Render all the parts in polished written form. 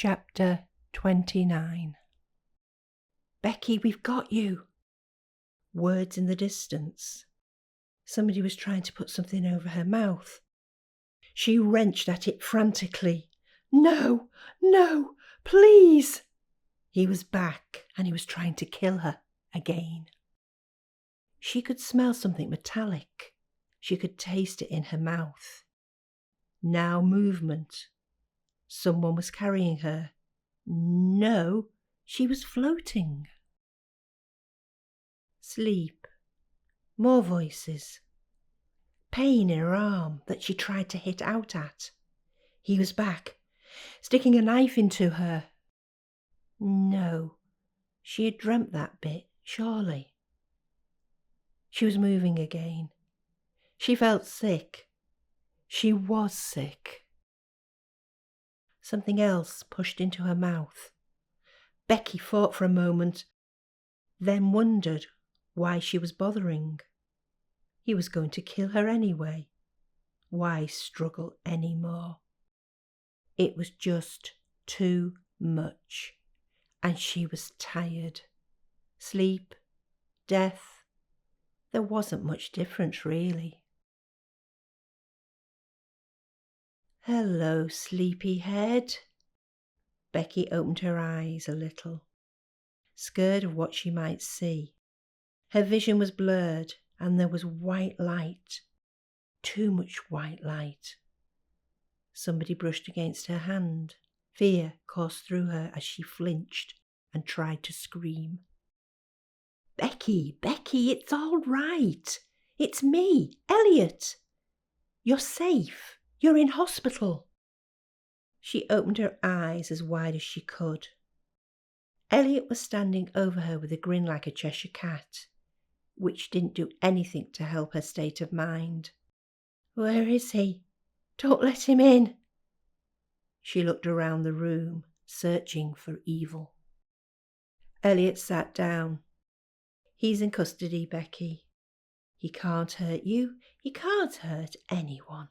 Chapter 29. Becky, we've got you. Words in the distance. Somebody was trying to put something over her mouth. She wrenched at it frantically. No, no, please. He was back and he was trying to kill her again. She could smell something metallic. She could taste it in her mouth. Now movement. Someone was carrying her. No, she was floating. Sleep. More voices. Pain in her arm that she tried to hit out at. He was back, sticking a knife into her. No, she had dreamt that bit, surely. She was moving again. She felt sick. She was sick. Something else pushed into her mouth. Becky fought for a moment, then wondered why she was bothering. He was going to kill her anyway. Why struggle any more? It was just too much, and she was tired. Sleep, death, there wasn't much difference really. Hello, sleepyhead. Becky opened her eyes a little, scared of what she might see. Her vision was blurred and there was white light, too much white light. Somebody brushed against her hand. Fear coursed through her as she flinched and tried to scream. Becky, it's all right. It's me, Elliot. You're safe. You're in hospital. She opened her eyes as wide as she could. Elliot was standing over her with a grin like a Cheshire cat, which didn't do anything to help her state of mind. Where is he? Don't let him in. She looked around the room, searching for evil. Elliot sat down. He's in custody, Becky. He can't hurt you. He can't hurt anyone.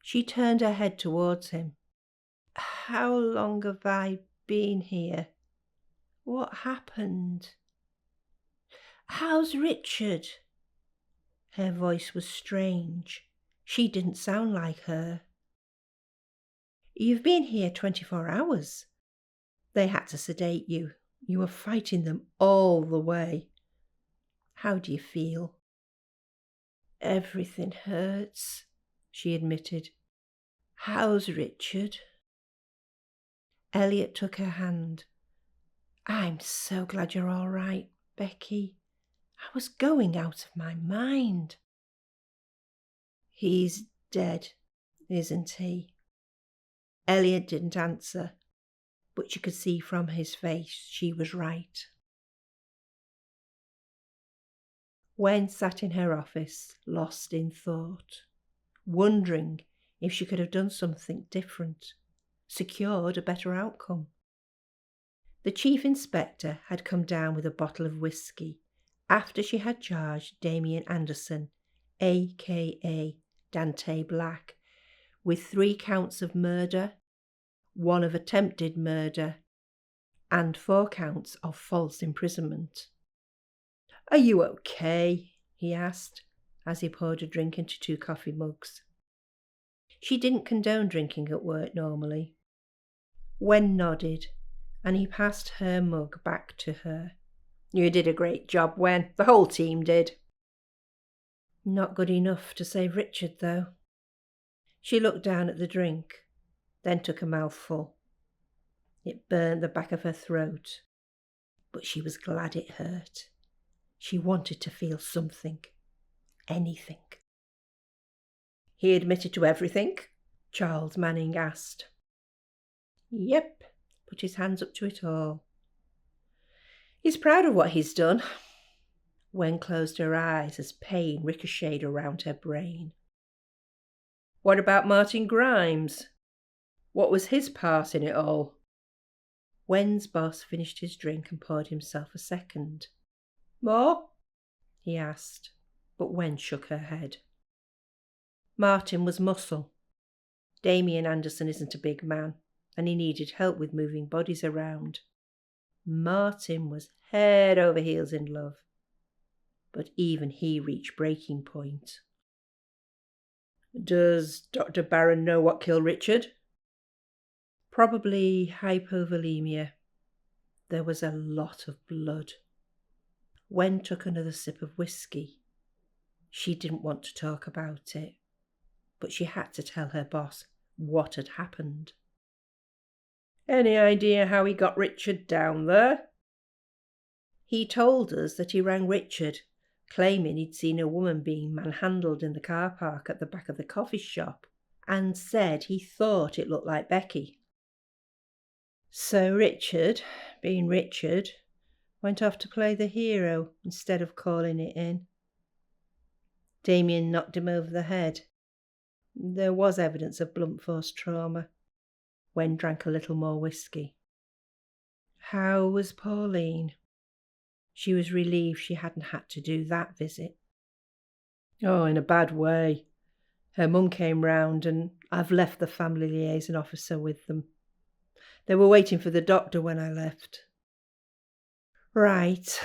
She turned her head towards him. How long have I been here? What happened? How's Richard? Her voice was strange. She didn't sound like her. You've been here 24 hours. They had to sedate you. You were fighting them all the way. How do you feel? Everything hurts, she admitted. How's Richard? Elliot took her hand. I'm so glad you're all right, Becky. I was going out of my mind. He's dead, isn't he? Elliot didn't answer, but she could see from his face she was right. Wen sat in her office, lost in thought, wondering if she could have done something different, secured a better outcome. The chief inspector had come down with a bottle of whiskey after she had charged Damien Anderson, a.k.a. Dante Black, with 3 counts of murder, 1 of attempted murder, and 4 counts of false imprisonment. Are you okay? He asked, as he poured a drink into 2 coffee mugs. She didn't condone drinking at work normally. Wen nodded, and he passed her mug back to her. You did a great job, Wen. The whole team did. Not good enough to save Richard, though. She looked down at the drink, then took a mouthful. It burned the back of her throat, but she was glad it hurt. She wanted to feel something, anything. He admitted to everything? Charles Manning asked. Yep, put his hands up to it all. He's proud of what he's done. Wen closed her eyes as pain ricocheted around her brain. What about Martin Grimes? What was his part in it all? Wen's boss finished his drink and poured himself a second. More? He asked, but Wen shook her head. Martin was muscle. Damien Anderson isn't a big man. and he needed help with moving bodies around. Martin was head over heels in love, but even he reached breaking point. Does Dr. Barron know what killed Richard? Probably hypovolemia. There was a lot of blood. Wen took another sip of whiskey. She didn't want to talk about it, but she had to tell her boss what had happened. Any idea how he got Richard down there? He told us that he rang Richard, claiming he'd seen a woman being manhandled in the car park at the back of the coffee shop, and said he thought it looked like Becky. So Richard, being Richard, went off to play the hero instead of calling it in. Damien knocked him over the head. There was evidence of blunt force trauma. Wen drank a little more whiskey. How was Pauline? She was relieved she hadn't had to do that visit. Oh, in a bad way. Her mum came round and I've left the family liaison officer with them. They were waiting for the doctor when I left. Right.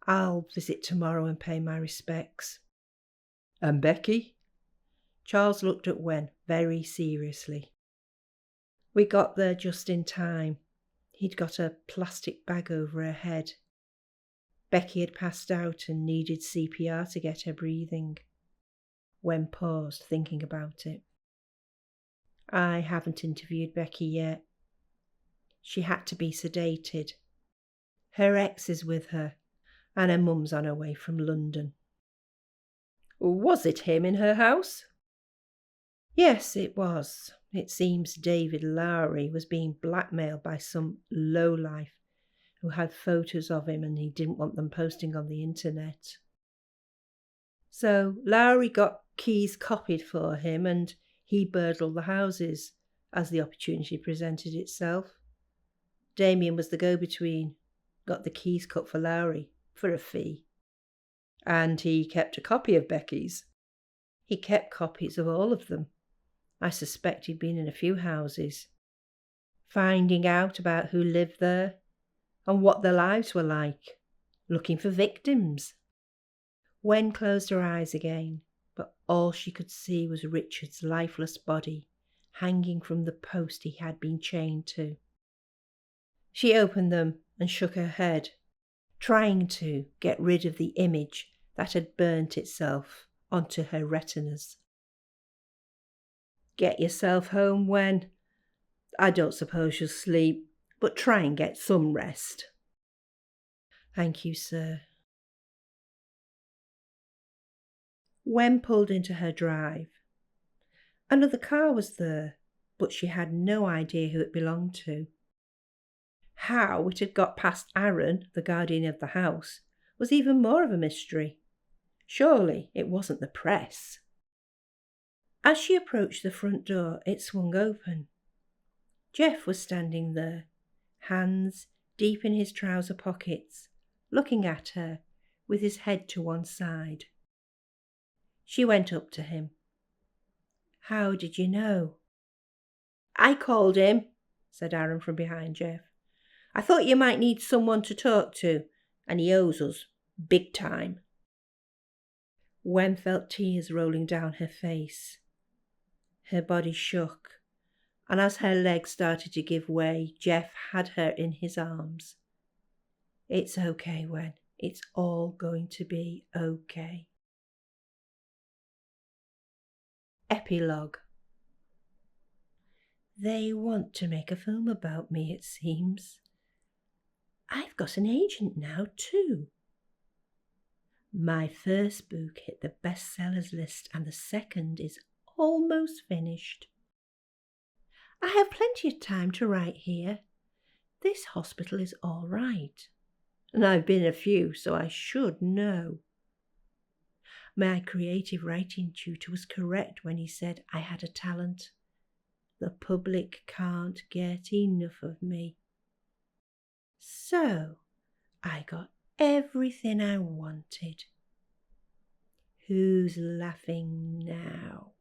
I'll visit tomorrow and pay my respects. And Becky? Charles looked at Wen very seriously. We got there just in time. He'd got a plastic bag over her head. Becky had passed out and needed CPR to get her breathing. Wen paused, thinking about it. I haven't interviewed Becky yet. She had to be sedated. Her ex is with her, and her mum's on her way from London. Was it him in her house? Yes, it was. It seems David Lowry was being blackmailed by some lowlife who had photos of him and he didn't want them posting on the internet. So Lowry got keys copied for him and he burgled the houses as the opportunity presented itself. Damien was the go-between, got the keys cut for Lowry for a fee. And he kept a copy of Becky's. He kept copies of all of them. I suspect he'd been in a few houses, finding out about who lived there and what their lives were like, looking for victims. Wen closed her eyes again, but all she could see was Richard's lifeless body hanging from the post he had been chained to. She opened them and shook her head, trying to get rid of the image that had burnt itself onto her retinas. Get yourself home, Wen. I don't suppose you'll sleep, but try and get some rest. Thank you, sir. Wen pulled into her drive. Another car was there, but she had no idea who it belonged to. How it had got past Aaron, the guardian of the house, was even more of a mystery. Surely it wasn't the press. As she approached the front door, it swung open. Jeff was standing there, hands deep in his trouser pockets, looking at her with his head to one side. She went up to him. How did you know? I called him, said Aaron from behind Jeff. I thought you might need someone to talk to, and he owes us, big time. Wen felt tears rolling down her face. Her body shook, and as her legs started to give way, Jeff had her in his arms. It's okay, Wen. It's all going to be okay. Epilogue. They want to make a film about me, it seems. I've got an agent now, too. My first book hit the bestsellers list and the second is almost finished. I have plenty of time to write here. This hospital is all right, and I've been a few, so I should know. My creative writing tutor was correct when he said I had a talent. The public can't get enough of me. So I got everything I wanted. Who's laughing now?